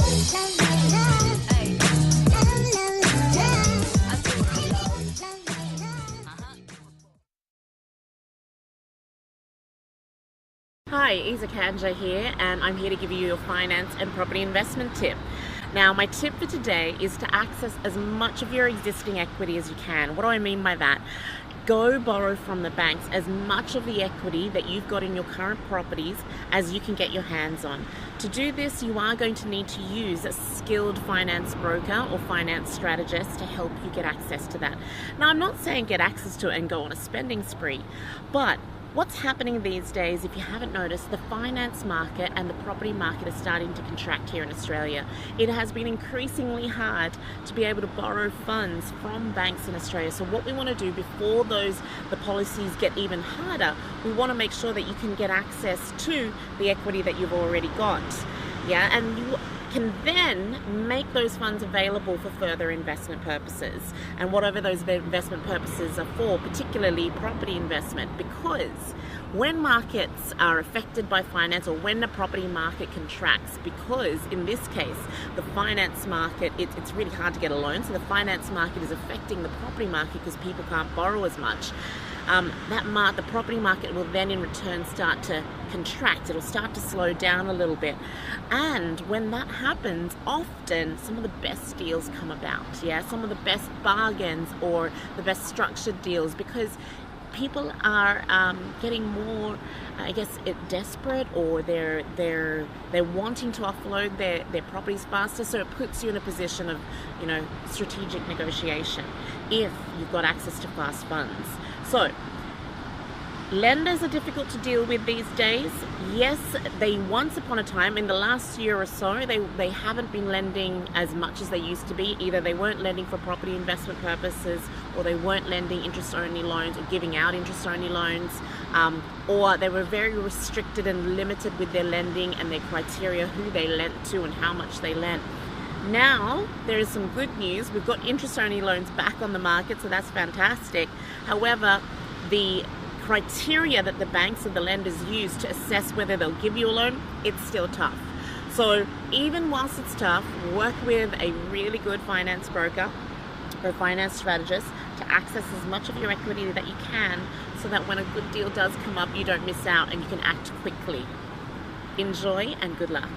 Hi, Yza Canja here, and I'm here to give you your finance and property investment tip. Now, my tip for today is to access as much of your existing equity as you can. What do I mean by that? Go borrow from the banks as much of the equity that you've got in your current properties as you can get your hands on. To do this, you are going to need to use a skilled finance broker or finance strategist to help you get access to that. Now, I'm not saying get access to it and go on a spending spree, but what's happening these days, if you haven't noticed, the finance market and the property market are starting to contract here in Australia. It has been increasingly hard to be able to borrow funds from banks in Australia. So what we want to do before the policies get even harder, we want to make sure that you can get access to the equity that you've already got. Yeah, and you can then make those funds available for further investment purposes, and whatever those investment purposes are for, particularly property investment, because when markets are affected by finance, or when the property market contracts, because in this case the finance market, it's really hard to get a loan, so the finance market is affecting the property market because people can't borrow as much. The property market will then in return start to contract. It'll start to slow down a little bit, and when that happens, often some of the best deals come about. Some of the best bargains or the best structured deals, because people are getting more, desperate, or they're wanting to offload their properties faster. So it puts you in a position of, strategic negotiation if you've got access to fast funds. So lenders are difficult to deal with these days. Yes, they once upon a time, in the last year or so, they haven't been lending as much as they used to be. Either they weren't lending for property investment purposes, or they weren't lending interest-only loans or giving out interest-only loans, or they were very restricted and limited with their lending and their criteria, who they lent to and how much they lent. Now, there is some good news. We've got interest-only loans back on the market, so that's fantastic. However, the criteria that the banks and the lenders use to assess whether they'll give you a loan, it's still tough. So even whilst it's tough, work with a really good finance broker or finance strategist to access as much of your equity that you can, so that when a good deal does come up, you don't miss out and you can act quickly. Enjoy and good luck.